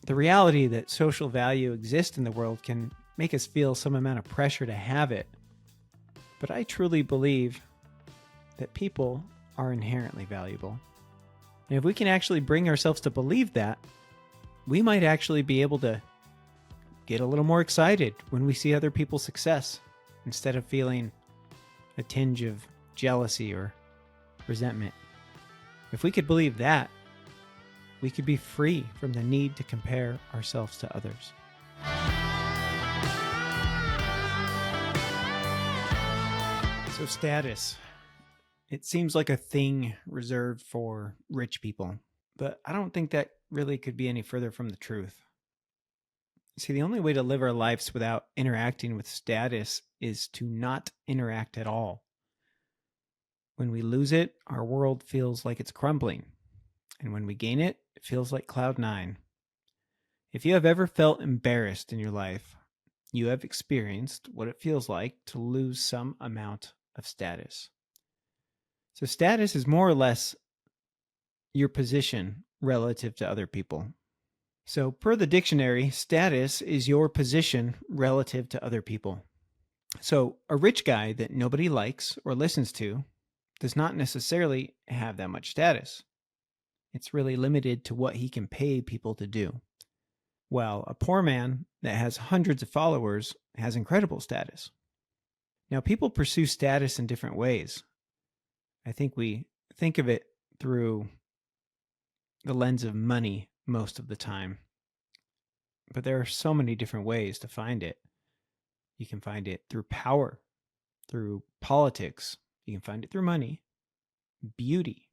The reality that social value exists in the world can make us feel some amount of pressure to have it. But I truly believe that people are inherently valuable. And if we can actually bring ourselves to believe that, we might actually be able to get a little more excited when we see other people's success instead of feeling a tinge of jealousy or resentment. If we could believe that, we could be free from the need to compare ourselves to others. So status. It seems like a thing reserved for rich people, but I don't think that really could be any further from the truth. See, the only way to live our lives without interacting with status is to not interact at all. When we lose it, our world feels like it's crumbling. And when we gain it, it feels like cloud nine. If you have ever felt embarrassed in your life, you have experienced what it feels like to lose some amount of status. So status is more or less your position relative to other people. So per the dictionary, status is your position relative to other people. So a rich guy that nobody likes or listens to does not necessarily have that much status. It's really limited to what he can pay people to do. While a poor man that has hundreds of followers has incredible status. Now, people pursue status in different ways. I think we think of it through the lens of money most of the time. But there are so many different ways to find it. You can find it through power, through politics. You can find it through money, beauty,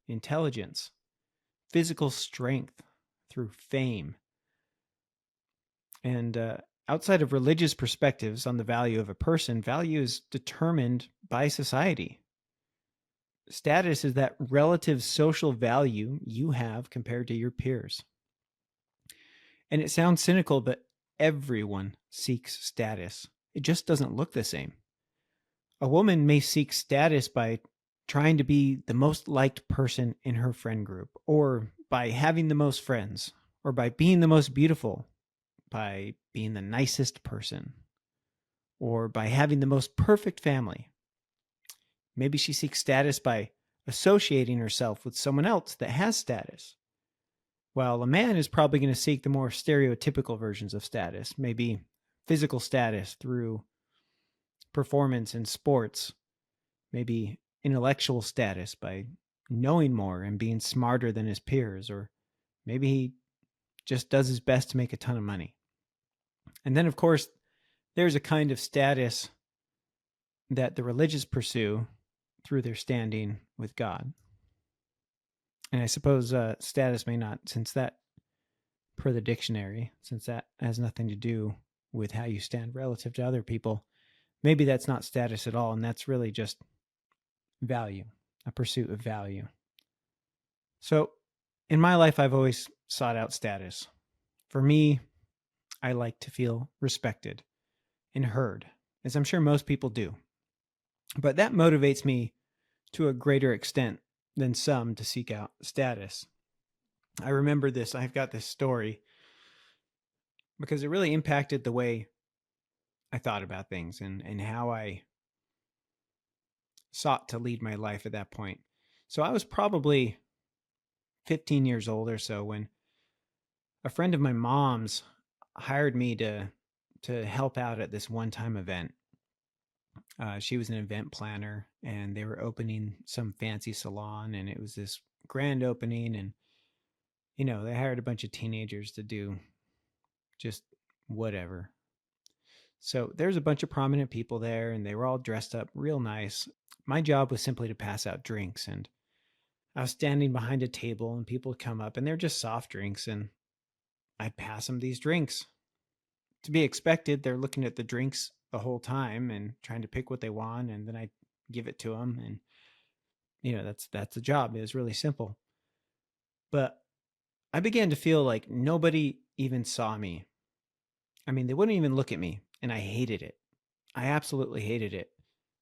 intelligence, physical strength, through fame. And outside of religious perspectives on the value of a person, value is determined by society. Status is that relative social value you have compared to your peers. And it sounds cynical, but everyone seeks status. It just doesn't look the same. A woman may seek status by trying to be the most liked person in her friend group, or by having the most friends, or by being the most beautiful, by being the nicest person, or by having the most perfect family. Maybe she seeks status by associating herself with someone else that has status. While a man is probably going to seek the more stereotypical versions of status, maybe physical status through performance in sports, maybe intellectual status by knowing more and being smarter than his peers, or maybe he just does his best to make a ton of money. And then, of course, there's a kind of status that the religious pursue through their standing with God. And I suppose status may not, since that, per the dictionary, since that has nothing to do with how you stand relative to other people, maybe that's not status at all, and that's really just value, a pursuit of value. So in my life, I've always sought out status. For me, I like to feel respected and heard, as I'm sure most people do. But that motivates me to a greater extent than some to seek out status. I remember this. I've got this story because it really impacted the way I thought about things and how I sought to lead my life at that point. So I was probably 15 years old or so when a friend of my mom's hired me to help out at this one-time event. She was an event planner, and they were opening some fancy salon, and it was this grand opening, and they hired a bunch of teenagers to do just whatever. So there's a bunch of prominent people there, and they were all dressed up real nice. My job was simply to pass out drinks, and I was standing behind a table, and people would come up, and they're just soft drinks, and I'd pass them these drinks. To be expected, they're looking at the drinks the whole time and trying to pick what they want, and then I give it to them, and that's the job. It was really simple. But I began to feel like nobody even saw me. I mean, they wouldn't even look at me, and I hated it. I absolutely hated it.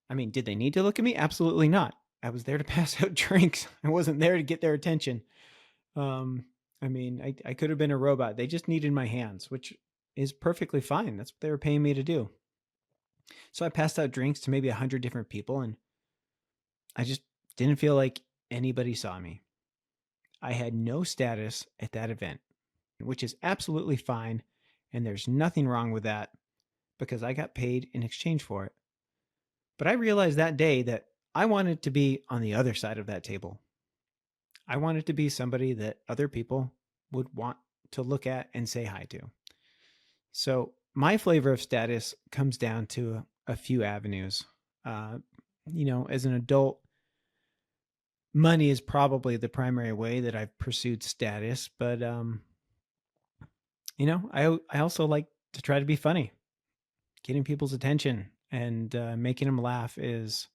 I mean, did they need to look at me? Absolutely not. I was there to pass out drinks. I wasn't there to get their attention. I mean, I could have been a robot. They just needed my hands, which is perfectly fine. That's what they were paying me to do. So I passed out drinks to maybe 100 different people, and I just didn't feel like anybody saw me. I had no status at that event, which is absolutely fine. And there's nothing wrong with that because I got paid in exchange for it. But I realized that day that I wanted to be on the other side of that table. I wanted to be somebody that other people would want to look at and say hi to. So my flavor of status comes down to a few avenues. As an adult, money is probably the primary way that I've pursued status, but I also like to try to be funny. Getting people's attention and making them laugh is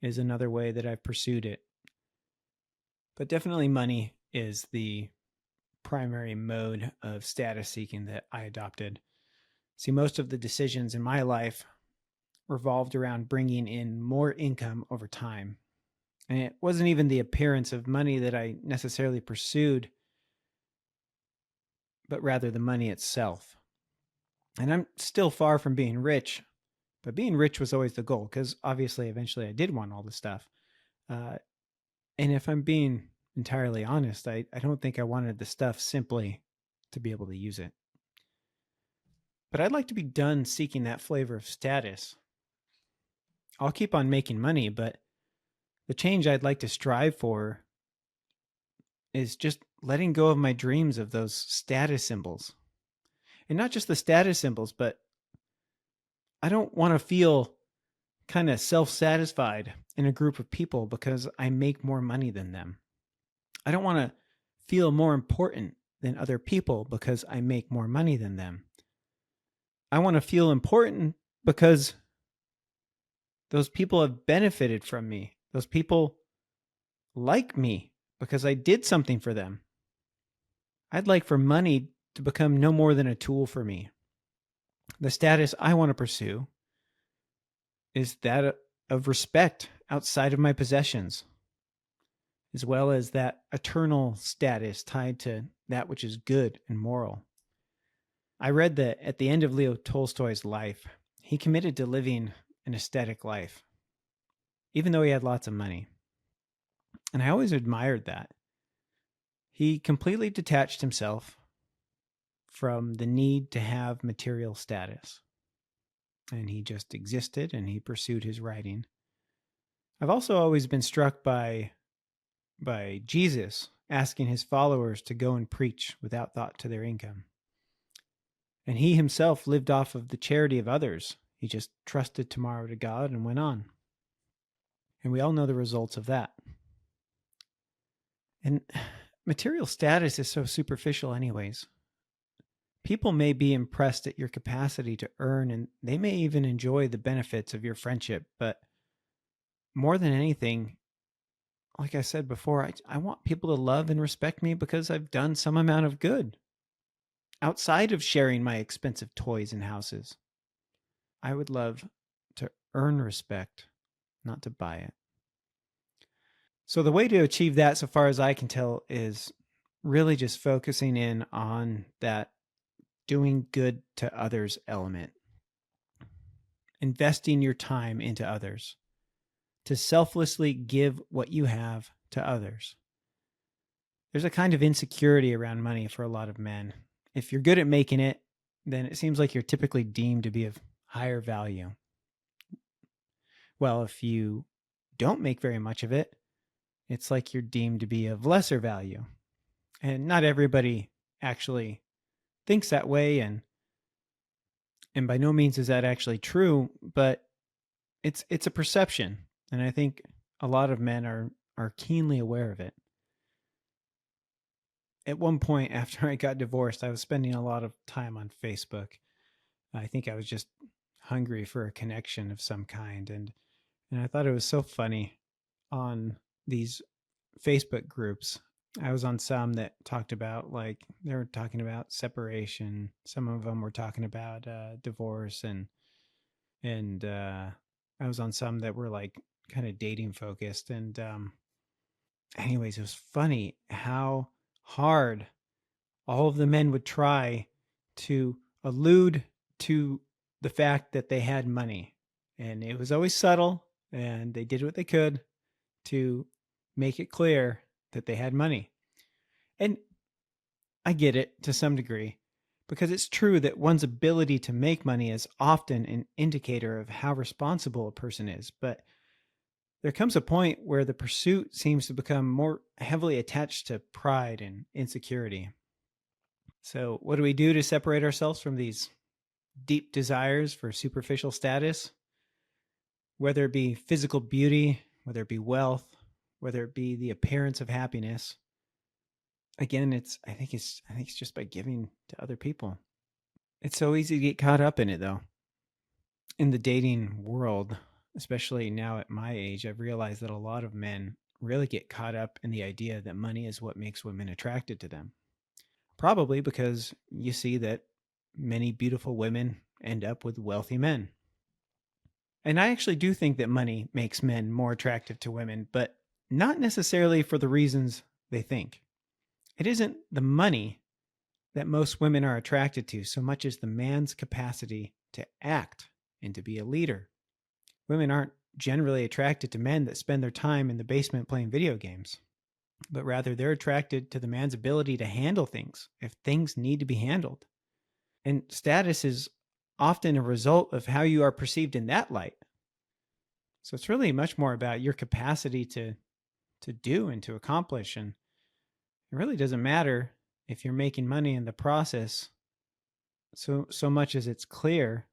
another way that I've pursued it. But definitely money is the primary mode of status seeking that I adopted. See, most of the decisions in my life revolved around bringing in more income over time. And it wasn't even the appearance of money that I necessarily pursued, but rather the money itself. And I'm still far from being rich, but being rich was always the goal because obviously eventually I did want all this stuff. And if I'm being entirely honest, I don't think I wanted the stuff simply to be able to use it. But I'd like to be done seeking that flavor of status. I'll keep on making money, but the change I'd like to strive for is just letting go of my dreams of those status symbols. And not just the status symbols, but I don't want to feel kind of self satisfied in a group of people because I make more money than them. I don't want to feel more important than other people because I make more money than them. I want to feel important because those people have benefited from me. Those people like me because I did something for them. I'd like for money to become no more than a tool for me. The status I want to pursue is that of respect outside of my possessions, as well as that eternal status tied to that which is good and moral. I read that at the end of Leo Tolstoy's life, he committed to living an aesthetic life, even though he had lots of money. And I always admired that. He completely detached himself from the need to have material status. And he just existed and he pursued his writing. I've also always been struck by Jesus asking his followers to go and preach without thought to their income. And he himself lived off of the charity of others. He just trusted tomorrow to God and went on. And we all know the results of that. And material status is so superficial anyways. People may be impressed at your capacity to earn, and they may even enjoy the benefits of your friendship. But more than anything, like I said before, I want people to love and respect me because I've done some amount of good outside of sharing my expensive toys and houses. I would love to earn respect, not to buy it. So the way to achieve that, so far as I can tell, is really just focusing in on that doing good to others element. Investing your time into others. To selflessly give what you have to others. There's a kind of insecurity around money for a lot of men. If you're good at making it, then it seems like you're typically deemed to be of higher value. Well, if you don't make very much of it, it's like you're deemed to be of lesser value. And not everybody actually thinks that way, and by no means is that actually true, but it's a perception, and I think a lot of men are keenly aware of it. At one point after I got divorced, I was spending a lot of time on Facebook. I think I was just hungry for a connection of some kind, and I thought it was so funny on these Facebook groups. I was on some that talked about, like, they were talking about separation. Some of them were talking about divorce, and I was on some that were like kind of dating focused. And anyways, it was funny how hard all of the men would try to allude to the fact that they had money. And it was always subtle, and they did what they could to make it clear that they had money. And I get it to some degree, because it's true that one's ability to make money is often an indicator of how responsible a person is. But there comes a point where the pursuit seems to become more heavily attached to pride and insecurity. So, what do we do to separate ourselves from these deep desires for superficial status? Whether it be physical beauty, whether it be wealth, whether it be the appearance of happiness. Again, I think it's just by giving to other people. It's so easy to get caught up in it, though. In the dating world, especially now at my age, I've realized that a lot of men really get caught up in the idea that money is what makes women attracted to them. Probably because you see that many beautiful women end up with wealthy men. And I actually do think that money makes men more attractive to women, but not necessarily for the reasons they think. It isn't the money that most women are attracted to so much as the man's capacity to act and to be a leader. Women aren't generally attracted to men that spend their time in the basement playing video games, but rather they're attracted to the man's ability to handle things if things need to be handled. And status is often a result of how you are perceived in that light. So it's really much more about your capacity to do and to accomplish. And it really doesn't matter if you're making money in the process so much as it's clear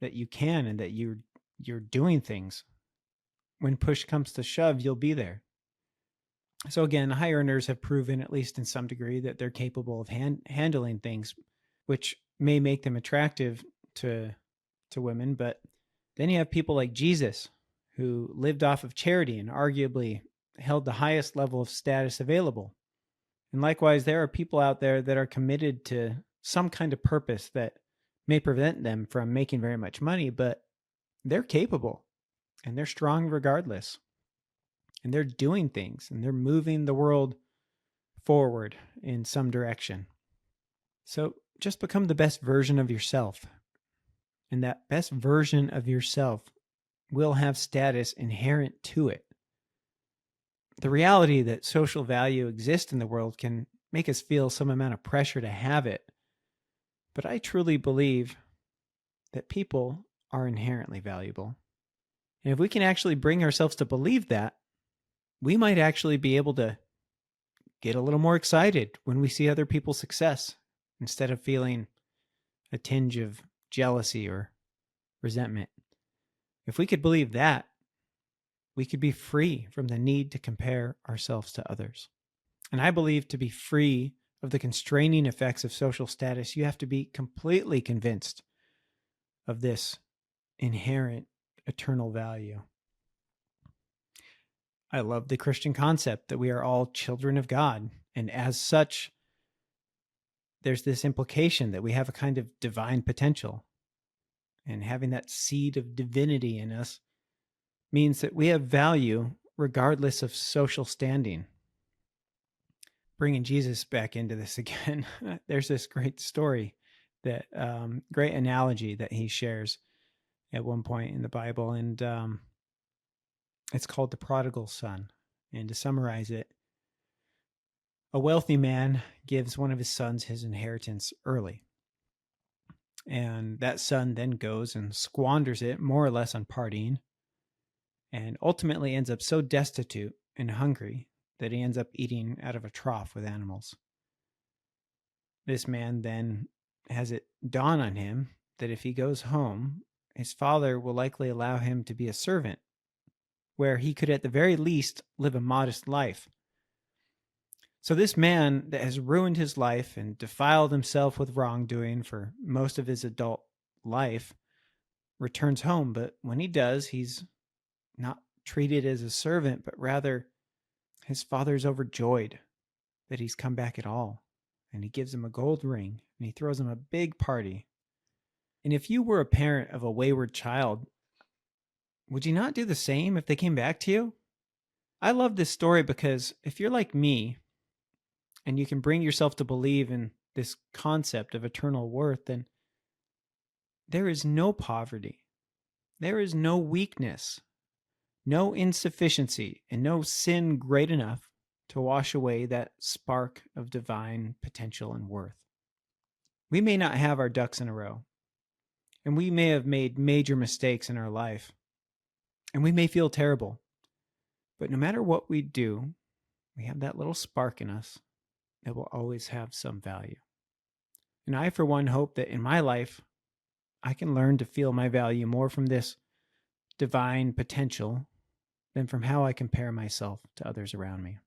that you can and that you're doing things. When push comes to shove, you'll be there. So again, high earners have proven, at least in some degree, that they're capable of handling things, which may make them attractive to women. But then you have people like Jesus, who lived off of charity and arguably held the highest level of status available. And likewise, there are people out there that are committed to some kind of purpose that may prevent them from making very much money, but they're capable and they're strong regardless. And they're doing things and they're moving the world forward in some direction. So just become the best version of yourself. And that best version of yourself will have status inherent to it. The reality that social value exists in the world can make us feel some amount of pressure to have it. But I truly believe that people are inherently valuable. And if we can actually bring ourselves to believe that, we might actually be able to get a little more excited when we see other people's success instead of feeling a tinge of jealousy or resentment. If we could believe that, we could be free from the need to compare ourselves to others. And I believe to be free of the constraining effects of social status, you have to be completely convinced of this inherent eternal value. I love the Christian concept that we are all children of God. And as such, there's this implication that we have a kind of divine potential. And having that seed of divinity in us means that we have value regardless of social standing. Bringing Jesus back into this again, there's this great story, that great analogy that he shares at one point in the Bible, and it's called the prodigal son. And to summarize it, a wealthy man gives one of his sons his inheritance early. And that son then goes and squanders it more or less on partying, and ultimately ends up so destitute and hungry that he ends up eating out of a trough with animals. This man then has it dawn on him that if he goes home, his father will likely allow him to be a servant, where he could at the very least live a modest life. So this man that has ruined his life and defiled himself with wrongdoing for most of his adult life returns home, but when he does, he's not treated as a servant, but rather his father's overjoyed that he's come back at all. And he gives him a gold ring and he throws him a big party. And if you were a parent of a wayward child, would you not do the same if they came back to you? I love this story because if you're like me and you can bring yourself to believe in this concept of eternal worth, then there is no poverty, there is no weakness, no insufficiency, and no sin great enough to wash away that spark of divine potential and worth. We may not have our ducks in a row, and we may have made major mistakes in our life, and we may feel terrible. But no matter what we do, we have that little spark in us that will always have some value. And I, for one, hope that in my life, I can learn to feel my value more from this divine potential than from how I compare myself to others around me.